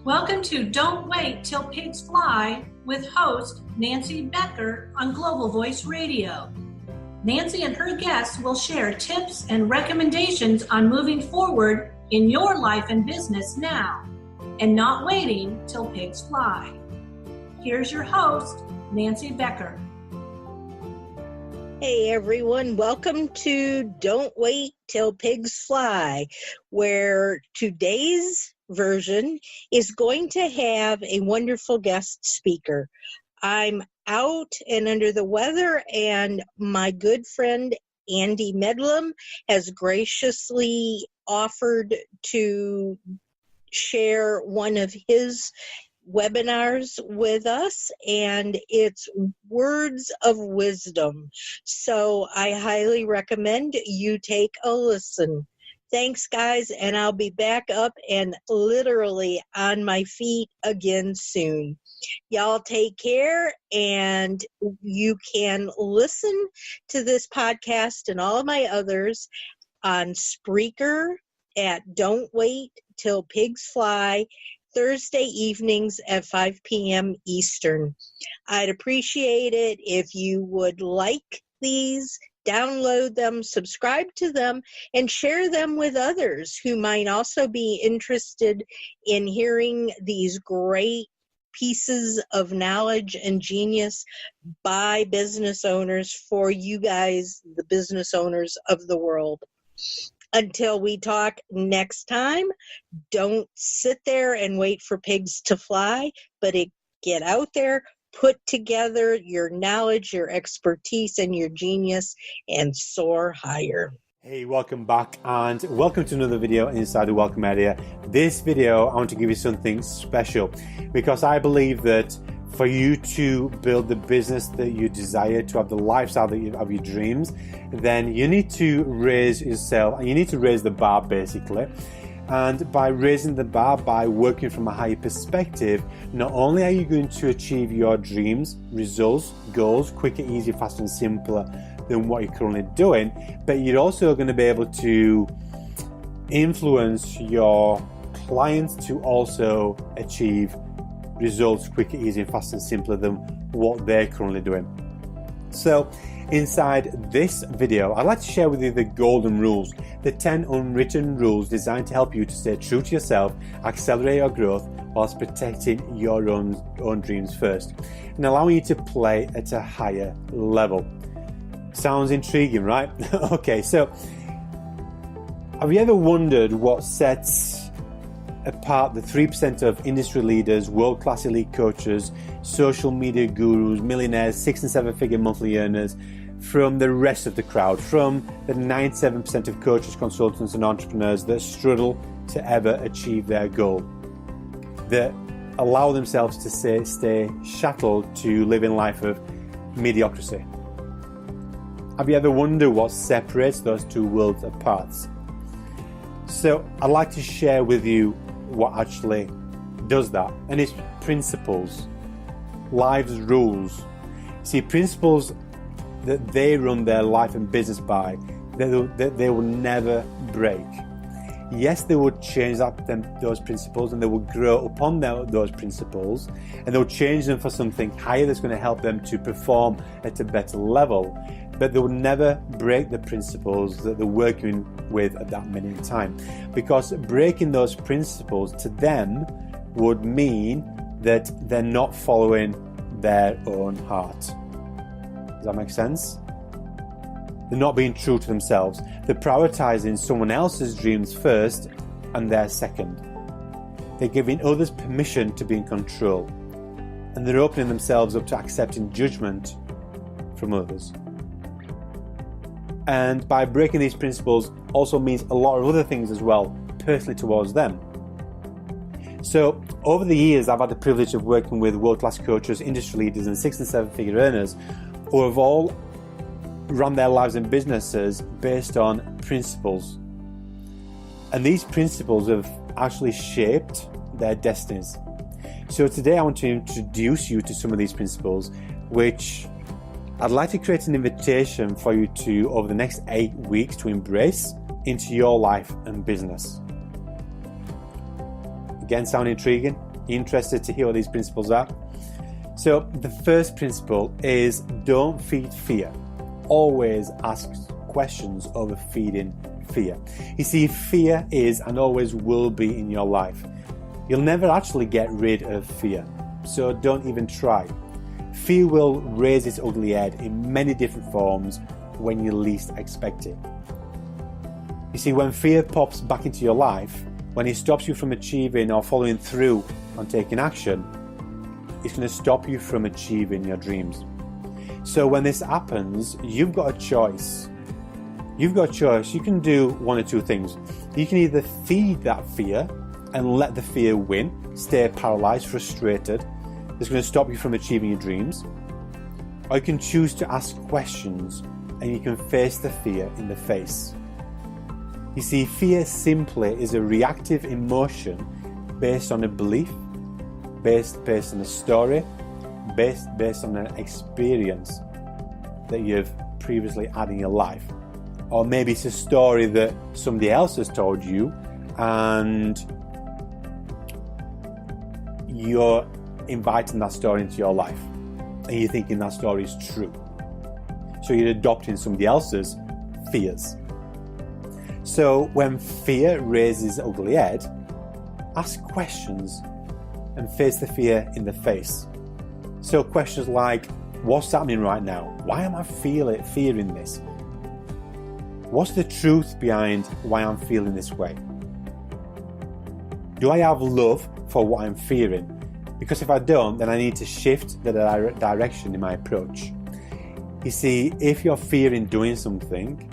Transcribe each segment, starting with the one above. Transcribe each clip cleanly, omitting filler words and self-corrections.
Welcome to Don't Wait Till Pigs Fly with host Nancy Becker on Global Voice Radio. Nancy and her guests will share tips and recommendations on moving forward in your life and business now and not waiting till pigs fly. Here's your host, Nancy Becker. Hey everyone, welcome to Don't Wait Till Pigs Fly, where today's version is going to have a wonderful guest speaker. I'm out and under the weather, and my good friend Andy Medlam has graciously offered to share one of his webinars with us, and it's words of wisdom. So I highly recommend you take a listen. Thanks, guys, and I'll be back up and literally on my feet again soon. Y'all take care, and you can listen to this podcast and all of my others on Spreaker at Don't Wait Till Pigs Fly, Thursday evenings at 5 p.m. Eastern. I'd appreciate it if you would like these, download them, subscribe to them, and share them with others who might also be interested in hearing these great pieces of knowledge and genius by business owners for you guys, the business owners of the world. Until we talk next time, don't sit there and wait for pigs to fly, but get out there, put together your knowledge, your expertise, and your genius, and soar higher. Hey, welcome back, and welcome to another video inside the welcome area. This video, I want to give you something special because I believe that for you to build the business that you desire, to have the lifestyle of your dreams, then you need to raise yourself, and you need to raise the bar basically. And by raising the bar, by working from a higher perspective, not only are you going to achieve your dreams, results, goals quicker, easier, faster and simpler than what you're currently doing, but you're also going to be able to influence your clients to also achieve results quicker, easier, faster and simpler than what they're currently doing. So inside this video, I'd like to share with you the golden rules, the 10 unwritten rules designed to help you to stay true to yourself, accelerate your growth whilst protecting your own dreams first, and allowing you to play at a higher level. Sounds intriguing, right? Okay, so have you ever wondered what sets apart the 3% of industry leaders, world-class elite coaches, social media gurus, millionaires, 6- and 7-figure monthly earners from the rest of the crowd, from the 97% of coaches, consultants and entrepreneurs that struggle to ever achieve their goal, that allow themselves to stay shackled to live in life of mediocrity? Have you ever wondered what separates those two worlds apart? So I'd like to share with you what actually does that, and it's principles, life's rules. See, principles that they run their life and business by, that they will never break. Yes, they will change those principles, and they will grow upon those principles, and they'll change them for something higher that's going to help them to perform at a better level. But they will never break the principles that they're working with at that minute in time, because breaking those principles to them would mean that they're not following their own heart. Does that make sense? They're not being true to themselves. They're prioritizing someone else's dreams first and theirs second. They're giving others permission to be in control, and they're opening themselves up to accepting judgment from others. And by breaking these principles also means a lot of other things as well, personally towards them. So over the years, I've had the privilege of working with world-class coaches, industry leaders and 6- and 7-figure earners who have all run their lives and businesses based on principles. And these principles have actually shaped their destinies. So today I want to introduce you to some of these principles, which I'd like to create an invitation for you to, over the next 8 weeks, to embrace into your life and business. Again, sound intriguing? Interested to hear what these principles are? So the first principle is don't feed fear. Always ask questions over feeding fear. You see, fear is and always will be in your life. You'll never actually get rid of fear, so don't even try. Fear will raise its ugly head in many different forms when you least expect it. You see, when fear pops back into your life, when it stops you from achieving or following through on taking action, it's going to stop you from achieving your dreams. So when this happens, you've got a choice. You've got a choice. You can do one or two things. You can either feed that fear and let the fear win, stay paralyzed, frustrated. It's going to stop you from achieving your dreams. Or you can choose to ask questions and you can face the fear in the face. You see, fear simply is a reactive emotion based on a belief, based on a story, based on an experience that you've previously had in your life. Or maybe it's a story that somebody else has told you and you're inviting that story into your life and you're thinking that story is true. So you're adopting somebody else's fears. So when fear raises its ugly head, ask questions and face the fear in the face. So questions like, what's happening right now? Why am I fearing this? What's the truth behind why I'm feeling this way? Do I have love for what I'm fearing? Because if I don't, then I need to shift the direction in my approach. You see, if you're fearing doing something,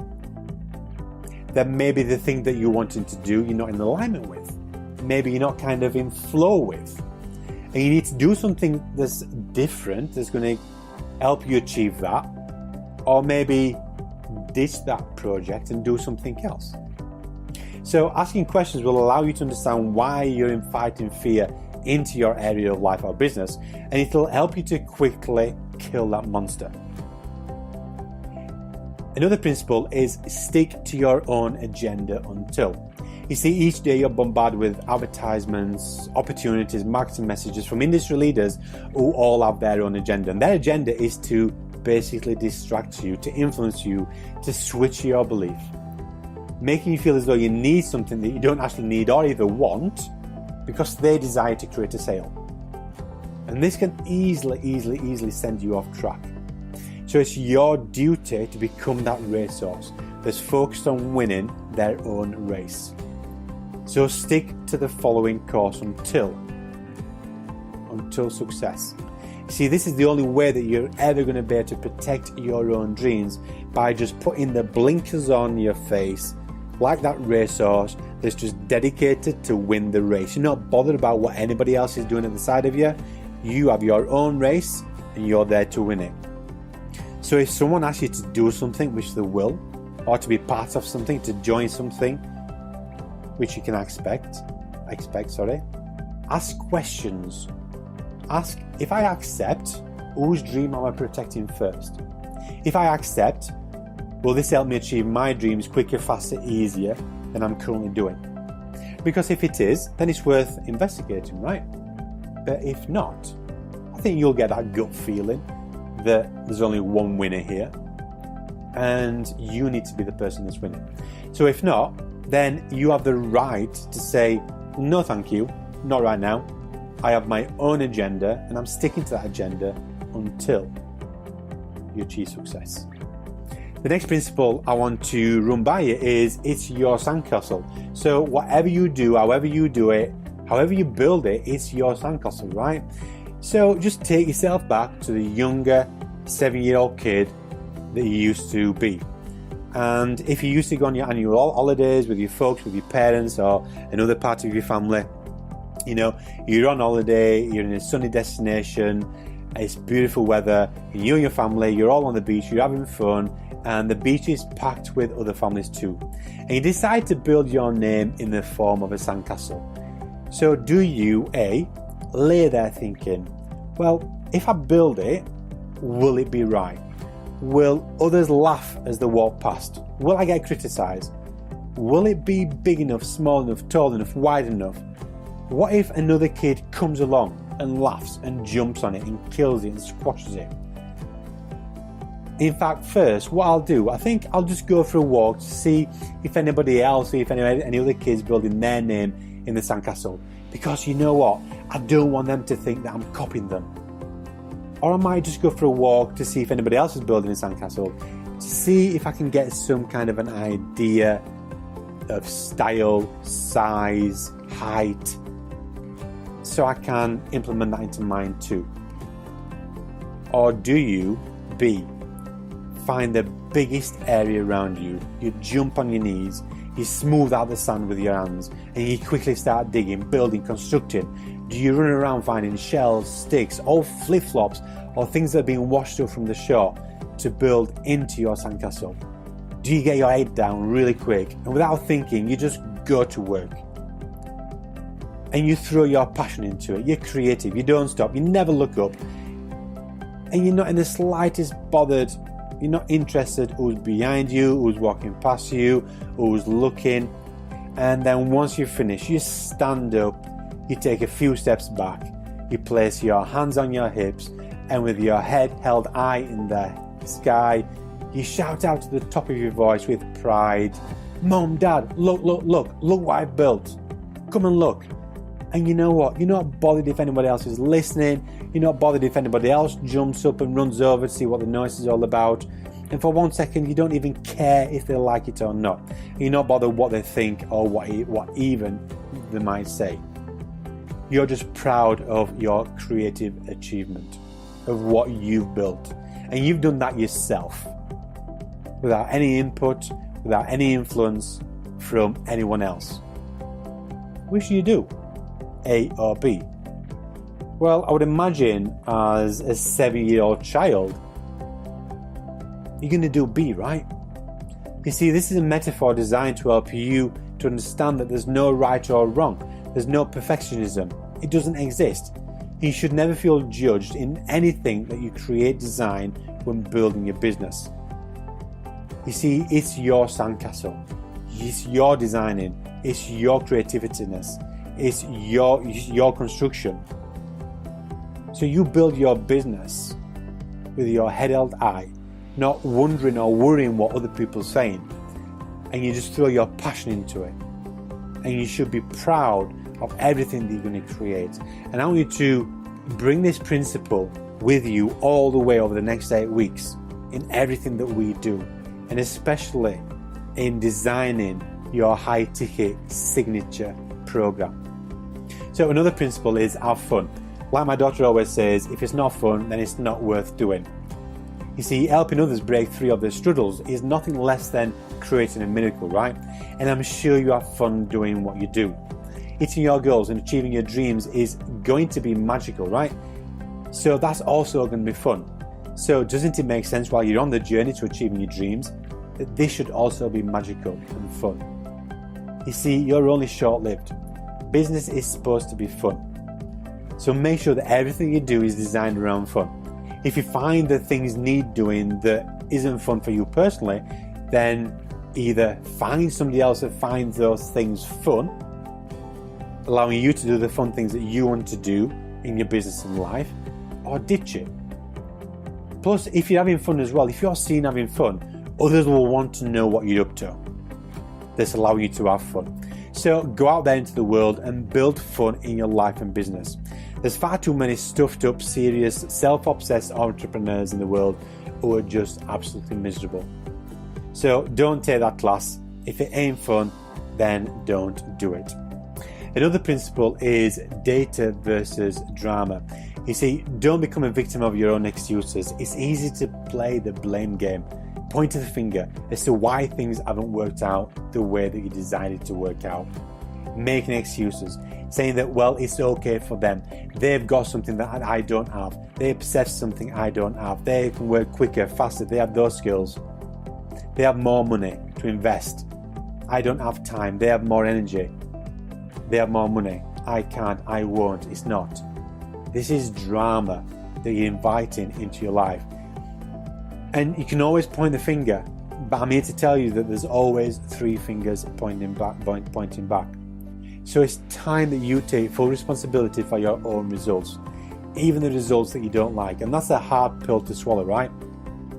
then maybe the thing that you're wanting to do, you're not in alignment with. Maybe you're not kind of in flow with. And you need to do something that's different, that's going to help you achieve that. Or maybe ditch that project and do something else. So asking questions will allow you to understand why you're inviting fear into your area of life or business, and it'll help you to quickly kill that monster. Another principle is stick to your own agenda until. You see, each day you're bombarded with advertisements, opportunities, marketing messages from industry leaders who all have their own agenda. And their agenda is to basically distract you, to influence you, to switch your belief, making you feel as though you need something that you don't actually need or even want because they desire to create a sale. And this can easily send you off track. So it's your duty to become that racehorse that's focused on winning their own race. So stick to the following course until success. See, this is the only way that you're ever going to be able to protect your own dreams, by just putting the blinkers on your face like that racehorse that's just dedicated to win the race. You're not bothered about what anybody else is doing at the side of you. You have your own race and you're there to win it. So if someone asks you to do something, which they will, or to be part of something, to join something, which you can expect, ask questions. Ask, if I accept, whose dream am I protecting first? If I accept, will this help me achieve my dreams quicker, faster, easier than I'm currently doing? Because if it is, then it's worth investigating, right? But if not, I think you'll get that gut feeling that there's only one winner here and you need to be the person that's winning. So if not, then you have the right to say, no thank you, not right now. I have my own agenda and I'm sticking to that agenda until you achieve success. The next principle I want to run by you is it's your sandcastle. So whatever you do, however you do it, however you build it, it's your sandcastle, right? So just take yourself back to the younger 7-year-old kid that you used to be. And if you used to go on your annual holidays with your folks, with your parents or another part of your family, you know, you're on holiday, you're in a sunny destination, it's beautiful weather, and you and your family, you're all on the beach, you're having fun, and the beach is packed with other families too. And you decide to build your name in the form of a sandcastle. So do you, A, lay there thinking, well, if I build it, will it be right? Will others laugh as they walk past? Will I get criticised? Will it be big enough, small enough, tall enough, wide enough? What if another kid comes along and laughs and jumps on it and kills it and squashes it? In fact, first, what I'll do, I think I'll just go for a walk to see if anybody else, if any other kids building their name in the sandcastle. Because you know what? I don't want them to think that I'm copying them. Or I might just go for a walk to see if anybody else is building a sandcastle, to see if I can get some kind of an idea of style, size, height, so I can implement that into mine too. Or do you, B, find the biggest area around you, you jump on your knees, you smooth out the sand with your hands, and you quickly start digging, building, constructing? Do you run around finding shells, sticks, or flip-flops, or things that are being washed up from the shore to build into your sandcastle? Do you get your head down really quick, and without thinking, you just go to work? And you throw your passion into it, you're creative, you don't stop, you never look up, and you're not in the slightest bothered. You're not interested who's behind you, who's walking past you, who's looking. And then once you finish, you stand up, you take a few steps back, you place your hands on your hips, and with your head held high in the sky, you shout out to the top of your voice with pride, "Mom, Dad, look what I've built. Come and look." And you know what? You're not bothered if anybody else is listening. You're not bothered if anybody else jumps up and runs over to see what the noise is all about. And for 1 second, you don't even care if they like it or not. You're not bothered what they think or what even they might say. You're just proud of your creative achievement, of what you've built. And you've done that yourself, without any input, without any influence from anyone else. Which do you do? A or B? Well, I would imagine as a 7-year-old child, you're going to do B, right? You see, this is a metaphor designed to help you to understand that there's no right or wrong. There's no perfectionism. It doesn't exist. You should never feel judged in anything that you create, design when building your business. You see, it's your sandcastle. It's your designing. It's your creativeness. It's your construction. So you build your business with your head held high, not wondering or worrying what other people are saying, and you just throw your passion into it. And you should be proud of everything that you're going to create. And I want you to bring this principle with you all the way over the next 8 weeks in everything that we do, and especially in designing your high-ticket signature program. So another principle is have fun. Like my daughter always says, if it's not fun, then it's not worth doing. You see, helping others break free of their struggles is nothing less than creating a miracle, right? And I'm sure you have fun doing what you do. Hitting your goals and achieving your dreams is going to be magical, right? So that's also going to be fun. So doesn't it make sense while you're on the journey to achieving your dreams that this should also be magical and fun? You see, you're only short-lived. Business is supposed to be fun. So make sure that everything you do is designed around fun. If you find that things need doing that isn't fun for you personally, then either find somebody else that finds those things fun, allowing you to do the fun things that you want to do in your business and life, or ditch it. Plus, if you're having fun as well, if you're seen having fun, others will want to know what you're up to. This allows you to have fun. So go out there into the world and build fun in your life and business. There's far too many stuffed up, serious, self-obsessed entrepreneurs in the world who are just absolutely miserable. So don't take that class. If it ain't fun, then don't do it. Another principle is data versus drama. You see, don't become a victim of your own excuses. It's easy to play the blame game, pointing the finger as to why things haven't worked out the way that you decided to work out. Making excuses, saying that, well, it's okay for them. They've got something that I don't have. They possess something I don't have. They can work quicker, faster. They have those skills. They have more money to invest. I don't have time. They have more energy. They have more money. I can't. I won't. It's not. This is drama that you're inviting into your life. And you can always point the finger, but I'm here to tell you that there's always 3 fingers pointing back. So it's time that you take full responsibility for your own results, even the results that you don't like. And that's a hard pill to swallow, right?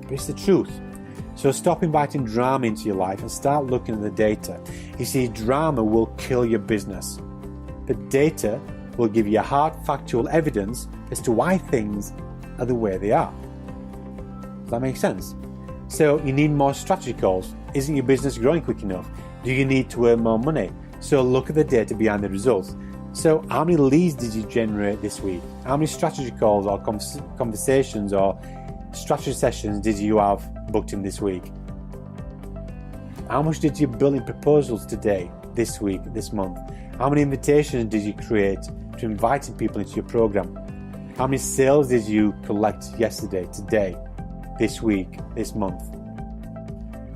But it's the truth. So stop inviting drama into your life and start looking at the data. You see, drama will kill your business, but data will give you hard factual evidence as to why things are the way they are. Does that make sense? So you need more strategy calls. Isn't your business growing quick enough? Do you need to earn more money? So look at the data behind the results. So how many leads did you generate this week? How many strategy calls or conversations or strategy sessions did you have booked in this week? How much did you build in proposals today, this week, this month? How many invitations did you create to inviting people into your program? How many sales did you collect yesterday, today, this week, this month?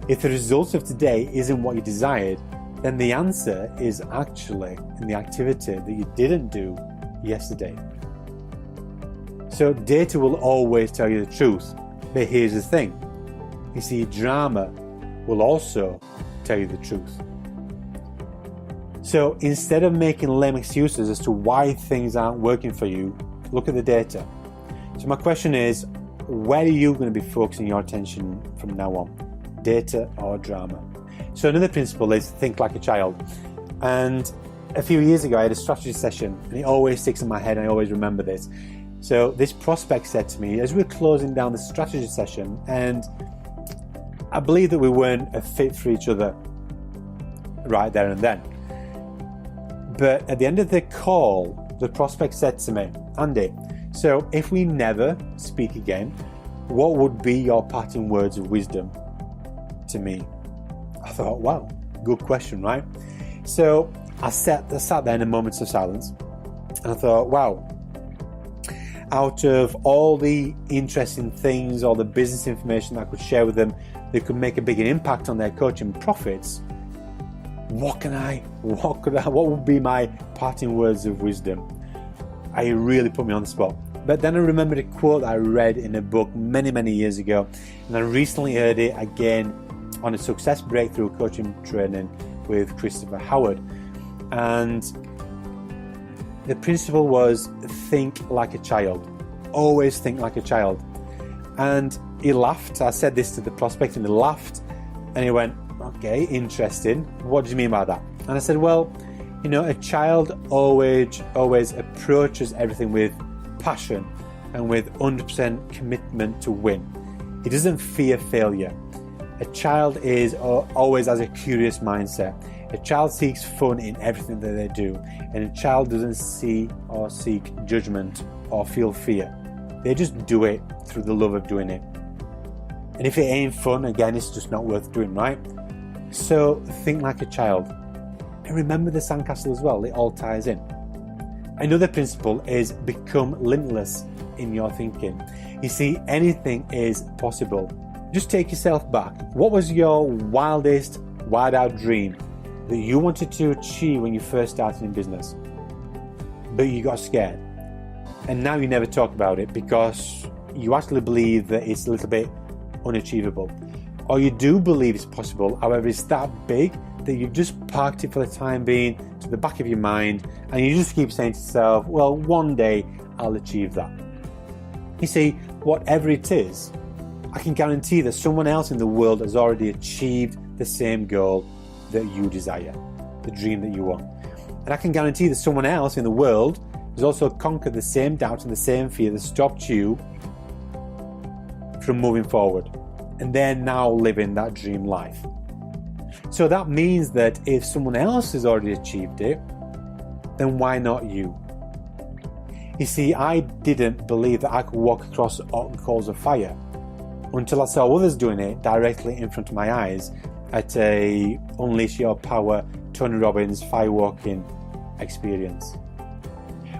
If the results of today isn't what you desired, then the answer is actually in the activity that you didn't do yesterday. So data will always tell you the truth, but here's the thing. You see, drama will also tell you the truth. So instead of making lame excuses as to why things aren't working for you, look at the data. So my question is, where are you going to be focusing your attention from now on? Data or drama? So another principle is think like a child. And a few years ago I had a strategy session, and it always sticks in my head and I always remember this. So this prospect said to me as we were closing down the strategy session, and I believe that we weren't a fit for each other right there and then. But at the end of the call, the prospect said to me, Andy, so if we never speak again, what would be your parting words of wisdom to me? I thought, wow, good question, right? So I sat there in a moment of silence, and I thought, wow, out of all the interesting things, all the business information that I could share with them that could make a big impact on their coaching profits, what would be my parting words of wisdom? It really put me on the spot. But then I remembered a quote that I read in a book many, many years ago, and I recently heard it again on a Success Breakthrough coaching training with Christopher Howard. And the principle was think like a child. Always think like a child. And he laughed. I said this to the prospect and he laughed. And he went, okay, interesting. What do you mean by that? And I said, well, a child always approaches everything with passion and with 100% commitment to win. He doesn't fear failure. A child always has a curious mindset. A child seeks fun in everything that they do, and a child doesn't see or seek judgment or feel fear. They just do it through the love of doing it. And if it ain't fun, again, it's just not worth doing, right? So think like a child. And remember the sandcastle as well, it all ties in. Another principle is become limitless in your thinking. You see, anything is possible. Just take yourself back. What was your wildest, wild-out dream that you wanted to achieve when you first started in business, but you got scared? And now you never talk about it because you actually believe that it's a little bit unachievable. Or you do believe it's possible, however, it's that big that you've just parked it for the time being to the back of your mind, and you just keep saying to yourself, well, one day I'll achieve that. You see, whatever it is, I can guarantee that someone else in the world has already achieved the same goal that you desire, the dream that you want. And I can guarantee that someone else in the world has also conquered the same doubt and the same fear that stopped you from moving forward. And they're now living that dream life. So that means that if someone else has already achieved it, then why not you? You see, I didn't believe that I could walk across hot coals of fire until I saw others doing it directly in front of my eyes at a Unleash Your Power Tony Robbins firewalking experience.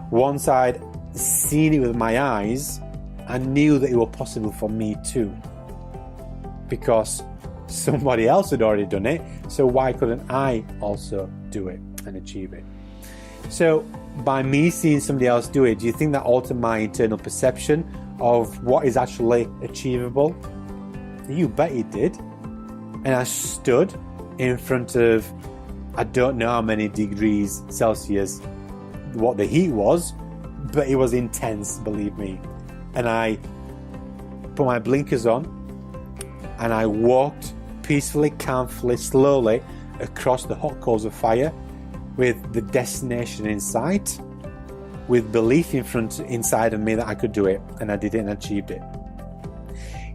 Once I'd seen it with my eyes, I knew that it was possible for me too, because somebody else had already done it, so why couldn't I also do it and achieve it? So by me seeing somebody else do it, do you think that altered my internal perception of what is actually achievable? You bet it did. And I stood in front of I don't know how many degrees Celsius what the heat was, but it was intense, believe me. And I put my blinkers on and I walked peacefully, calmly, slowly across the hot coals of fire with the destination in sight, with belief inside of me that I could do it, and I did it and achieved it.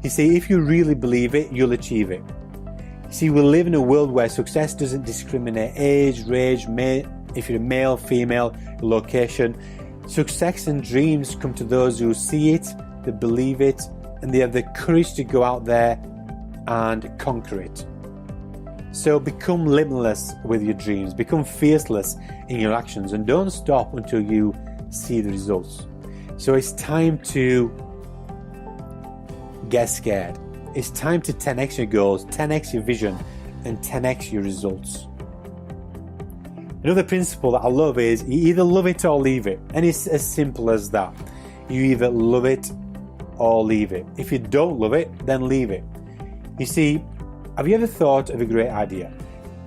You see, if you really believe it, you'll achieve it. You see, we live in a world where success doesn't discriminate age, race, if you're male, female, location. Success and dreams come to those who see it, they believe it, and they have the courage to go out there and conquer it. So become limitless with your dreams, become fearless in your actions, and don't stop until you see the results. So it's time to get scared. It's time to 10x your goals, 10x your vision, and 10x your results. Another principle that I love is you either love it or leave it. And it's as simple as that. You either love it or leave it. If you don't love it, then leave it. You see, have you ever thought of a great idea?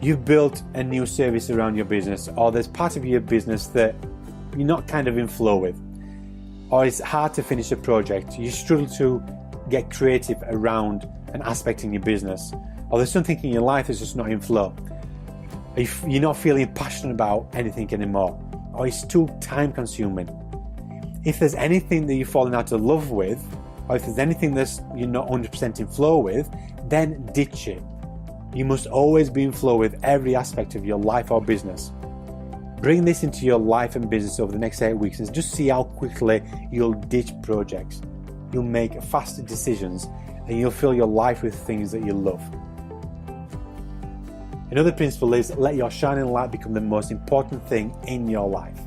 You've built a new service around your business, or there's part of your business that you're not kind of in flow with, or it's hard to finish a project. You struggle to get creative around an aspect in your business, or there's something in your life that's just not in flow. You're not feeling passionate about anything anymore, or it's too time consuming. If there's anything that you're falling out of love with, or if there's anything that you're not 100% in flow with, then ditch it. You must always be in flow with every aspect of your life or business. Bring this into your life and business over the next 8 weeks and just see how quickly you'll ditch projects. You'll make faster decisions and you'll fill your life with things that you love. Another principle is let your shining light become the most important thing in your life.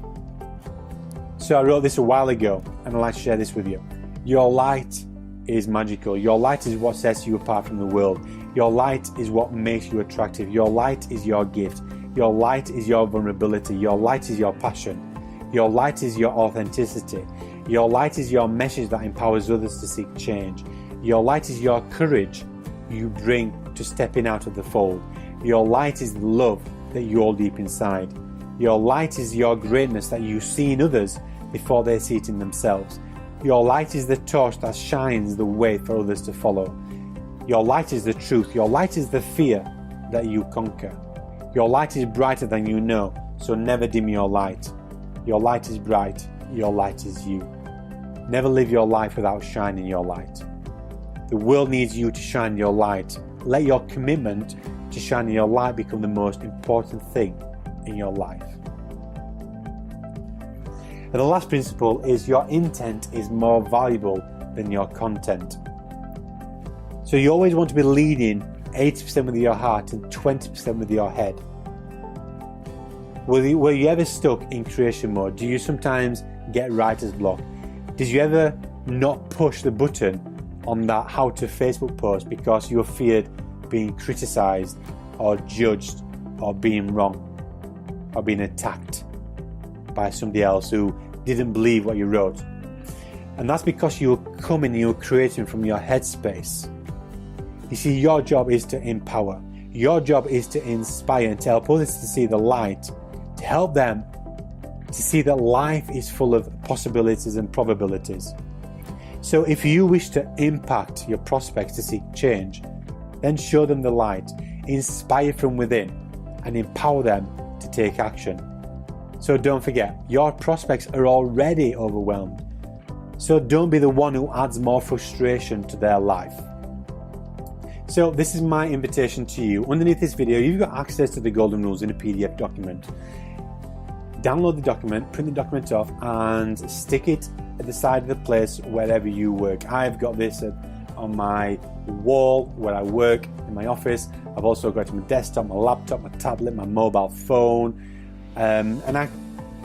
So I wrote this a while ago and I'd like to share this with you. Your light is magical. Your light is what sets you apart from the world. Your light is what makes you attractive. Your light is your gift. Your light is your vulnerability. Your light is your passion. Your light is your authenticity. Your light is your message that empowers others to seek change. Your light is your courage you bring to stepping out of the fold. Your light is the love that you hold deep inside. Your light is your greatness that you see in others before they see it in themselves. Your light is the torch that shines the way for others to follow. Your light is the truth. Your light is the fear that you conquer. Your light is brighter than you know, so never dim your light. Your light is bright. Your light is you. Never live your life without shining your light. The world needs you to shine your light. Let your commitment to shining your light become the most important thing in your life. And the last principle is your intent is more valuable than your content. So you always want to be leading 80% with your heart and 20% with your head. Were you ever stuck in creation mode? Do you sometimes get writer's block? Did you ever not push the button on that how to Facebook post because you feared being criticized or judged or being wrong or being attacked by somebody else who didn't believe what you wrote? And that's because you were coming, you were creating from your headspace. You see, your job is to empower. Your job is to inspire and to help others to see the light, to help them to see that life is full of possibilities and probabilities. So if you wish to impact your prospects to seek change, then show them the light, inspire from within, and empower them to take action. So don't forget, your prospects are already overwhelmed. So don't be the one who adds more frustration to their life. So this is my invitation to you. Underneath this video, you've got access to the golden rules in a PDF document. Download the document, print the document off, and stick it at the side of the place wherever you work. I've got this on my wall where I work in my office. I've also got it on my desktop, my laptop, my tablet, my mobile phone, and I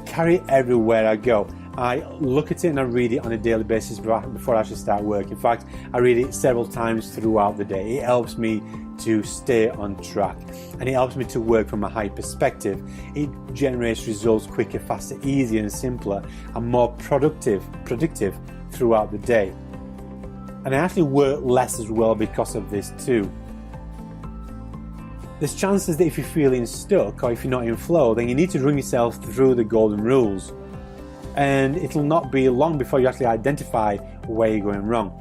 carry it everywhere I go. I look at it and I read it on a daily basis before I actually start work. In fact, I read it several times throughout the day. It helps me to stay on track, and it helps me to work from a high perspective. It generates results quicker, faster, easier and simpler, and more predictive throughout the day. And I actually work less as well because of this too. there's chances that if you're feeling stuck or if you're not in flow, then you need to run yourself through the golden rules. And it'll not be long before you actually identify where you're going wrong.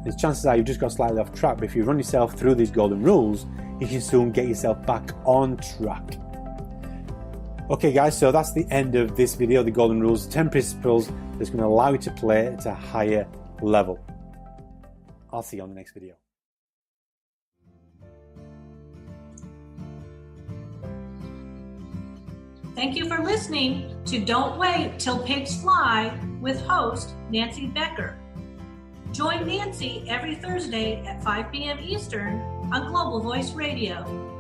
There's chances are you've just got slightly off track, but if you run yourself through these golden rules, you can soon get yourself back on track. Okay guys, so that's the end of this video, the golden rules, 10 principles that's going to allow you to play at a higher level. I'll see you on the next video. Thank you for listening to Don't Wait Till Pigs Fly with host Nancy Becker. Join Nancy every Thursday at 5 p.m. Eastern on Global Voice Radio.